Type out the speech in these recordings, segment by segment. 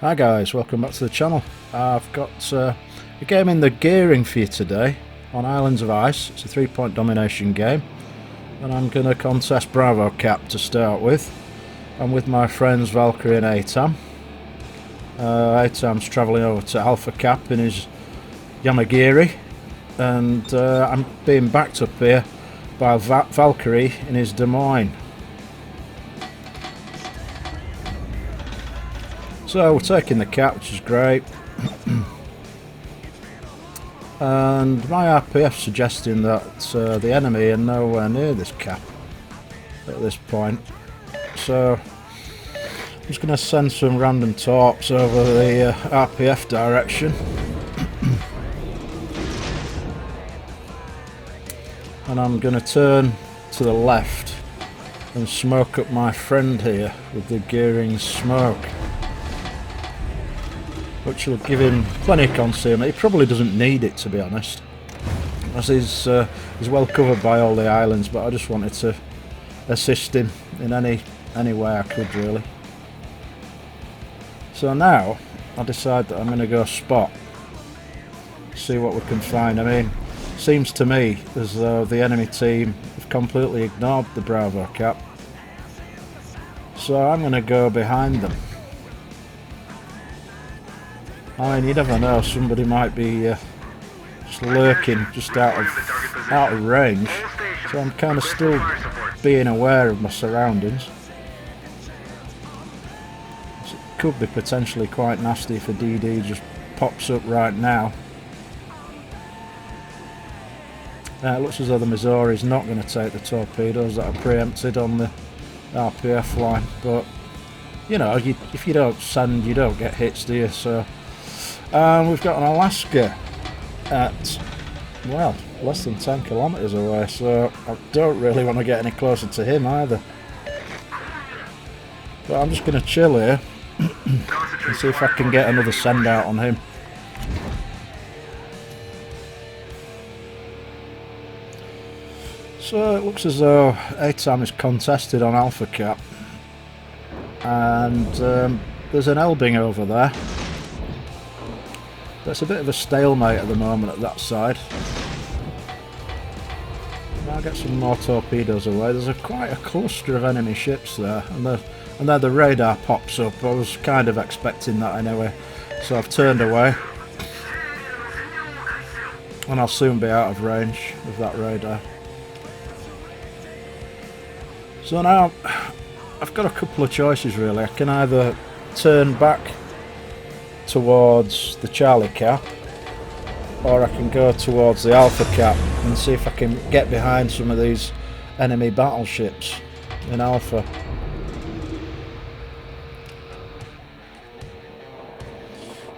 Hi guys, welcome back to the channel. I've got a game in the Gearing for you today on Islands of Ice. It's a 3-point domination game and I'm going to contest Bravo Cap to start with. I'm with my friends Valkyrie and Atam. Atam's travelling over to Alpha Cap in his Yamagiri and I'm being backed up here by Valkyrie in his Des Moines. So we're taking the cap, which is great. And my RPF suggesting that the enemy are nowhere near this cap at this point. So I'm just going to send some random torps over the RPF direction. And I'm going to turn to the left and smoke up my friend here with the Gearing smoke, which will give him plenty of concealment. He probably doesn't need it, to be honest, as he's well covered by all the islands, but I just wanted to assist him in any way I could, really. So now I decide that I'm going to go spot, see what we can find. I mean, seems to me as though the enemy team have completely ignored the Bravo Cap, so I'm going to go behind them. I mean, you never know, somebody might be just lurking just out of range, so I'm kind of still being aware of my surroundings. So it could be potentially quite nasty if a DD just pops up right now. It looks as though the Missouri's not going to take the torpedoes that are preempted on the RPF line, but you know, if you don't send, you don't get hits, do you? So we've got an Alaska at, well, less than 10 kilometres away, so I don't really want to get any closer to him either. But I'm just going to chill here and see if I can get another send out on him. So it looks as though Atam is contested on Alpha Cap, and there's an Elbing over there. It's a bit of a stalemate at the moment at that side. I'll get some more torpedoes away. There's quite a cluster of enemy ships there, and there the radar pops up. I was kind of expecting that anyway, so I've turned away, and I'll soon be out of range of that radar. So now I've got a couple of choices, really. I can either turn back towards the Charlie Cap, or I can go towards the Alpha Cap and see if I can get behind some of these enemy battleships in Alpha.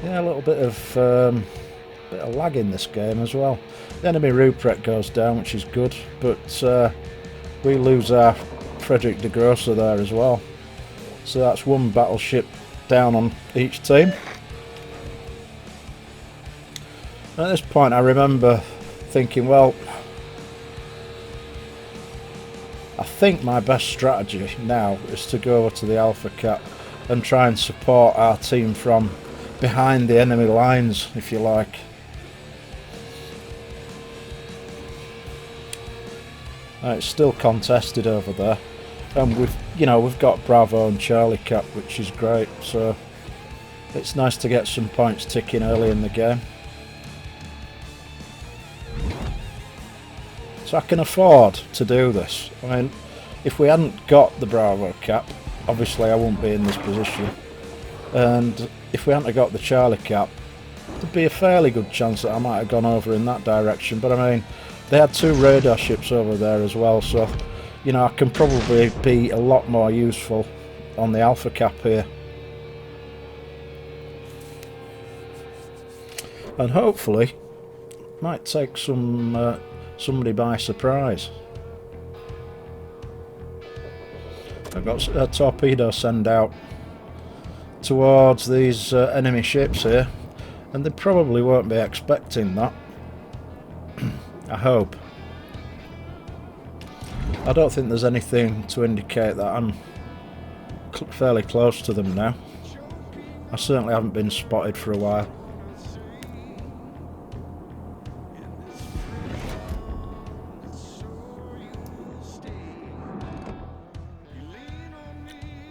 Yeah, a little bit of lag in this game as well. The enemy Ruprecht goes down, which is good, but we lose our Frederick de Grosser there as well. So that's one battleship down on each team. At this point I remember thinking, well, I think my best strategy now is to go over to the Alpha Cap and try and support our team from behind the enemy lines, if you like. It's still contested over there, and we've got Bravo and Charlie Cap, which is great, so it's nice to get some points ticking early in the game. So I can afford to do this. I mean, if we hadn't got the Bravo Cap, obviously I wouldn't be in this position, and if we hadn't got the Charlie Cap, there'd be a fairly good chance that I might have gone over in that direction. But I mean, they had two radar ships over there as well, so you know, I can probably be a lot more useful on the Alpha Cap here, and hopefully might take somebody by surprise. I've got a torpedo send out towards these enemy ships here, and they probably won't be expecting that. I hope. I don't think there's anything to indicate that I'm fairly close to them now. I certainly haven't been spotted for a while.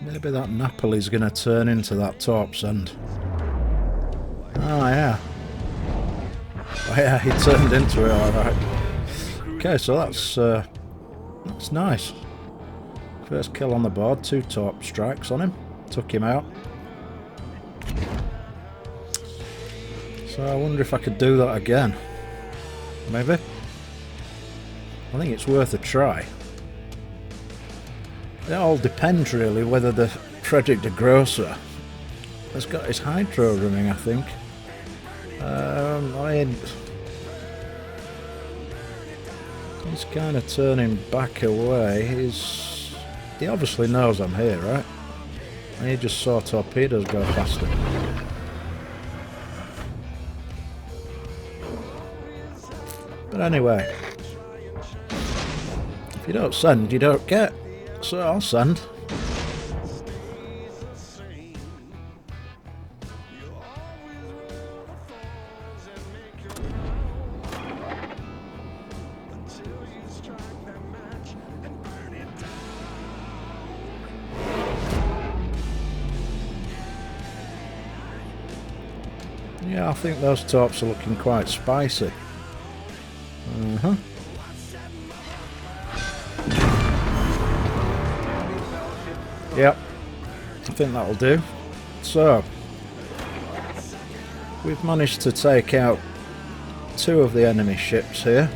Maybe that Napoli's going to turn into that Torps end. Oh yeah. Oh yeah, he turned into it alright. Okay, so that's nice. First kill on the board, 2 Torp strikes on him. Took him out. So I wonder if I could do that again. Maybe? I think it's worth a try. It all depends really whether the Frederick de Grosser has got his hydro running, I think. I mean, he's kind of turning back away. He obviously knows I'm here, right? And he just saw torpedoes go past him. But anyway, if you don't send, you don't get. So I'll send. Yeah, I think those Torps are looking quite spicy. Yep, I think that'll do. So, we've managed to take out 2 of the enemy ships here.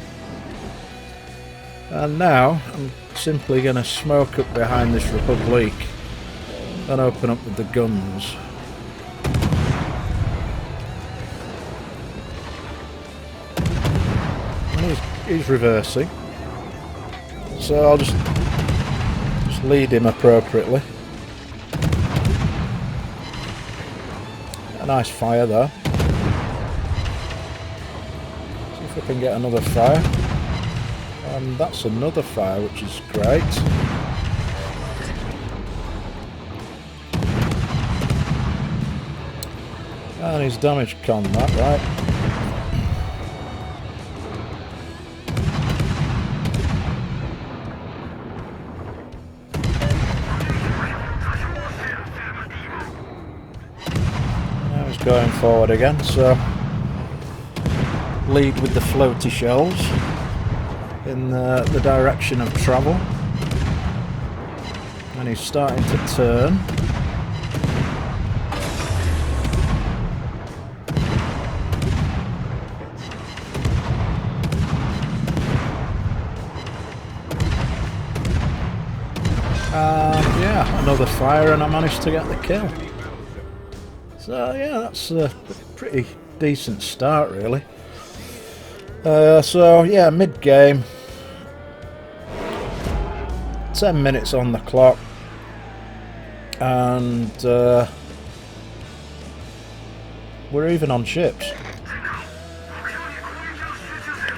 And now, I'm simply going to smoke up behind this Republic and open up with the guns. And he's reversing. So I'll just lead him appropriately. A nice fire there. See if we can get another fire. And that's another fire, which is great. And he's damage con that, right? Going forward again, so lead with the floaty shells in the direction of travel, and he's starting to turn. Yeah, another fire and I managed to get the kill. So yeah, that's a pretty decent start really. So yeah, mid-game, 10 minutes on the clock, and we're even on ships.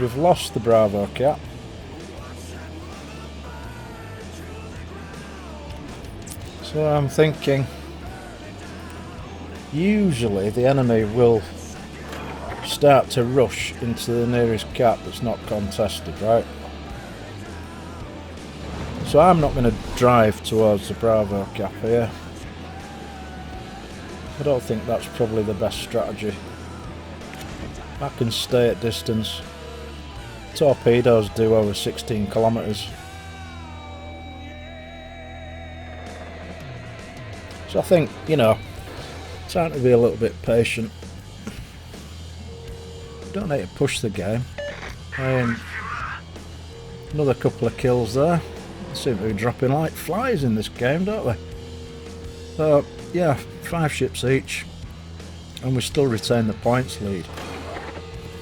We've lost the Bravo cap. So I'm thinking, usually the enemy will start to rush into the nearest cap that's not contested, right? So I'm not going to drive towards the Bravo cap here. I don't think that's probably the best strategy. I can stay at distance. Torpedoes do over 16 kilometers. So I think, you know, time to be a little bit patient. Don't need to push the game. Another couple of kills there. They seem to be dropping like flies in this game, don't they? So yeah, 5 ships each, and we still retain the points lead.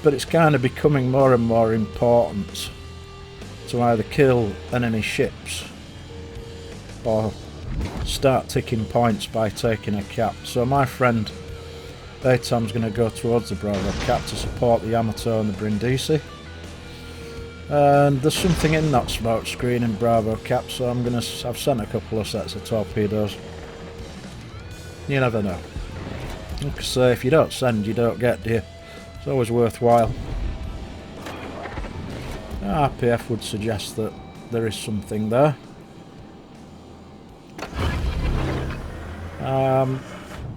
But it's kind of becoming more and more important to either kill enemy ships or start ticking points by taking a cap. So my friend Atom's going to go towards the Bravo cap to support the Yamato and the Brindisi. And there's something in that smoke screen in Bravo cap, so I've sent a couple of sets of torpedoes. You never know. Like I say, if you don't send, you don't get, do you? It's always worthwhile. RPF would suggest that there is something there.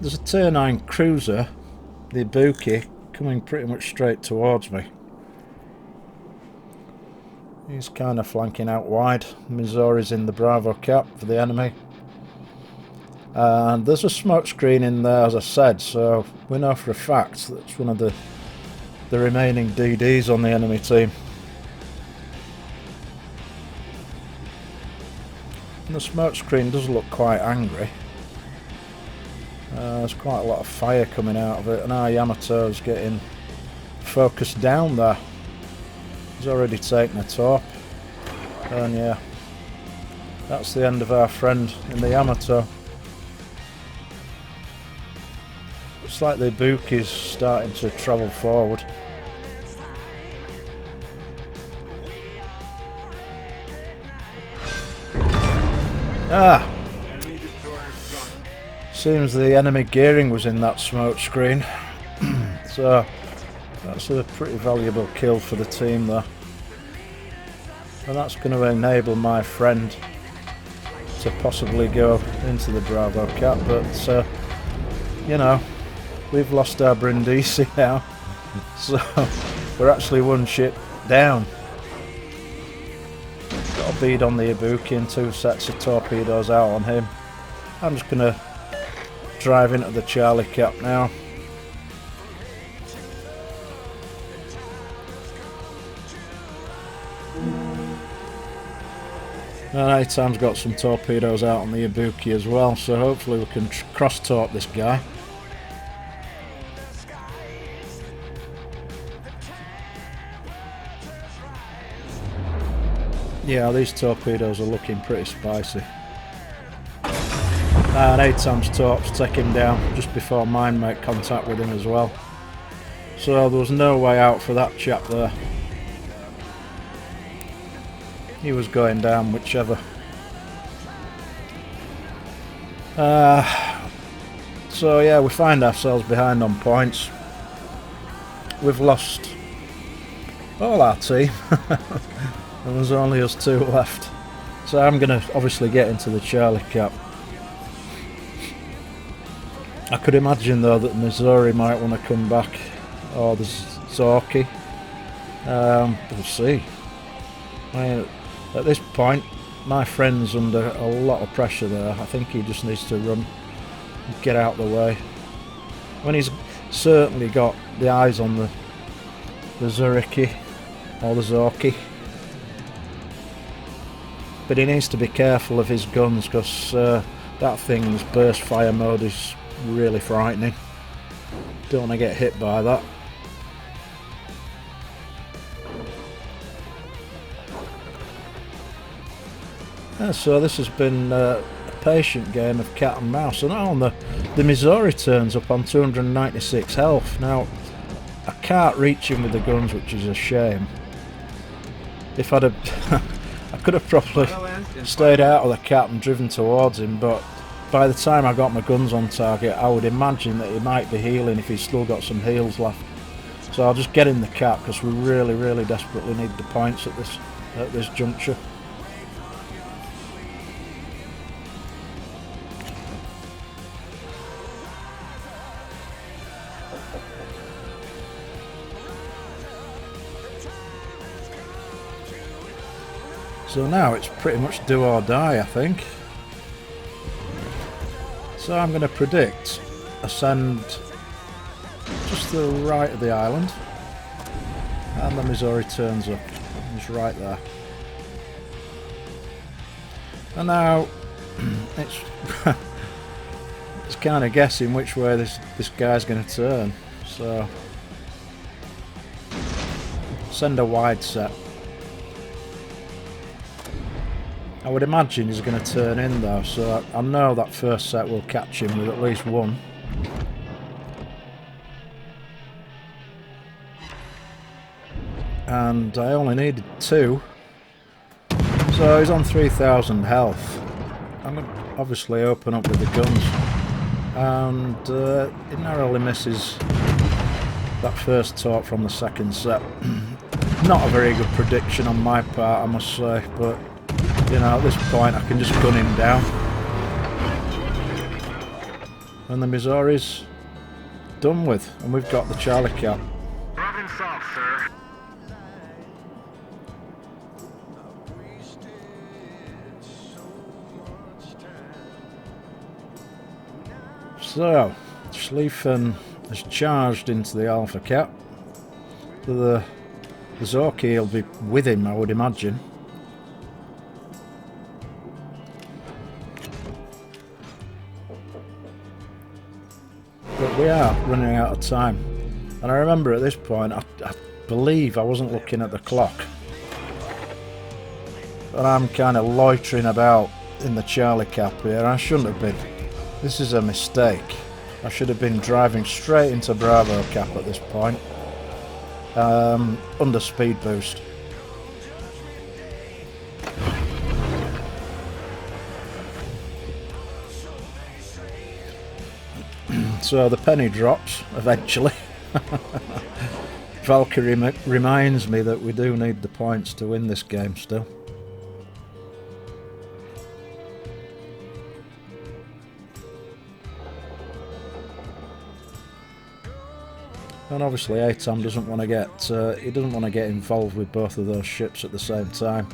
There's a Tier 9 cruiser, the Ibuki, coming pretty much straight towards me. He's kind of flanking out wide. Missouri's in the Bravo cap for the enemy. And there's a smoke screen in there, as I said, so we know for a fact that's one of the remaining DDs on the enemy team. And the smoke screen does look quite angry. There's quite a lot of fire coming out of it, and our Yamato's getting focused down there. He's already taken a torp, and yeah, that's the end of our friend in the Yamato. Looks like the Ibuki's starting to travel forward. Ah! Seems the enemy Gearing was in that smoke screen. So that's a pretty valuable kill for the team there. And that's going to enable my friend to possibly go into the Bravo cap, but you know, we've lost our Brindisi now, so we're actually one ship down. Got a bead on the Ibuki and 2 sets of torpedoes out on him. I'm just going to drive into the Charlie cap now. And ATAM's got some torpedoes out on the Ibuki as well, so hopefully we can cross-torp this guy. Yeah, these torpedoes are looking pretty spicy. And ATAM's torps take him down just before mine make contact with him as well. So there was no way out for that chap there. He was going down whichever. So yeah, we find ourselves behind on points. We've lost all our team. And there's only us 2 left. So I'm going to obviously get into the Charlie cap. I could imagine though that Missouri might want to come back, or there's Zorki. We'll see. I mean, at this point, my friend's under a lot of pressure there. I think he just needs to run and get out of the way. When he's certainly got the eyes on the Zuriki or the Zorki. But he needs to be careful of his guns, because that thing's burst fire mode is really frightening. Don't want to get hit by that. Yeah, so this has been a patient game of cat and mouse, and now on the Missouri turns up on 296 health. Now I can't reach him with the guns, which is a shame. If I'd have I could have probably stayed out of the cap and driven towards him, but by the time I got my guns on target, I would imagine that he might be healing if he's still got some heals left. So I'll just get in the cap, because we really desperately need the points at this juncture. So now it's pretty much do or die, I think. So I'm going to predict ascend just to the right of the island, and the Missouri turns up. It's right there. And now it's it's kind of guessing which way this guy's going to turn. So send a wide set. I would imagine he's going to turn in though, so I know that first set will catch him with at least 1. And I only needed 2. So he's on 3,000 health. I'm going to obviously open up with the guns. and it narrowly misses that first torque from the second set. Not a very good prediction on my part, I must say, but you know, at this point I can just gun him down. And the Missouri's done with, and we've got the Charlie Cap. Problem solved, sir. So, Schlieffen has charged into the Alpha Cap. The Zorki will be with him, I would imagine. But we are running out of time. And I remember at this point, I believe I wasn't looking at the clock. And I'm kind of loitering about in the Charlie Cap here. I shouldn't have been. This is a mistake. I should have been driving straight into Bravo Cap at this point. Under speed boost. So the penny drops eventually. Valkyrie reminds me that we do need the points to win this game still. And obviously Atam doesn't want to get involved with both of those ships at the same time.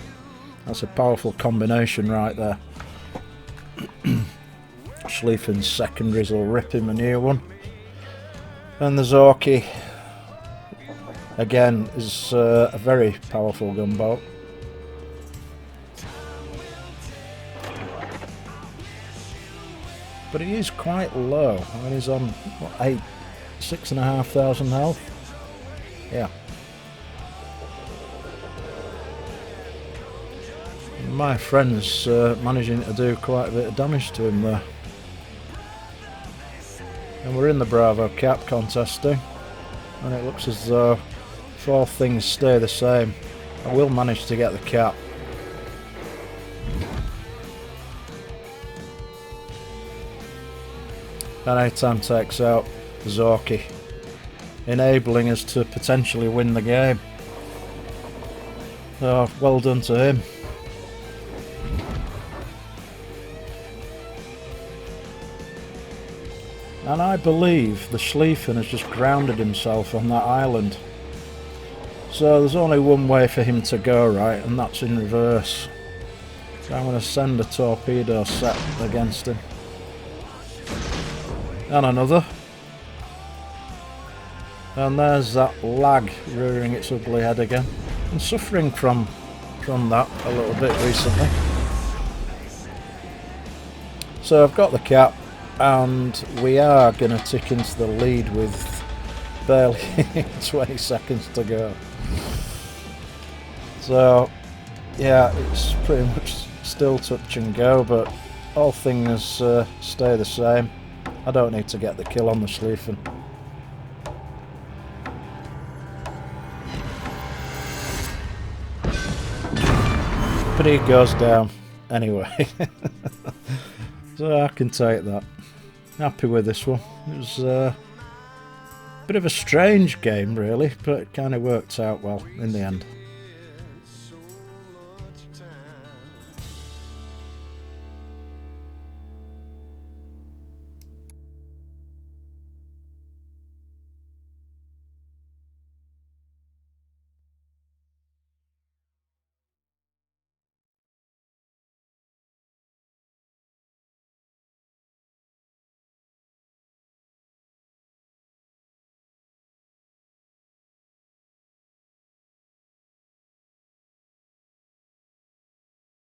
That's a powerful combination right there. Schlieffen's secondaries will rip him a new one. And the Zorki again is a very powerful gunboat. But he is quite low. I mean, he's on what, 6,500 health. Yeah. My friend's managing to do quite a bit of damage to him there. And we're in the Bravo Cap contesting, and it looks as though if all things stay the same, I will manage to get the cap. And Atam takes out Zorki, enabling us to potentially win the game. So well done to him. And I believe the Schlieffen has just grounded himself on that island. So there's only one way for him to go, right, and that's in reverse. So I'm going to send a torpedo set against him. And another. And there's that lag rearing its ugly head again. I'm suffering from that a little bit recently. So I've got the cap, and we are going to tick into the lead with barely 20 seconds to go. So yeah, it's pretty much still touch and go, but all things stay the same. I don't need to get the kill on the Schlieffen. But he goes down anyway. So I can take that. Happy with this one. It was a bit of a strange game really, but it kind of worked out well in the end.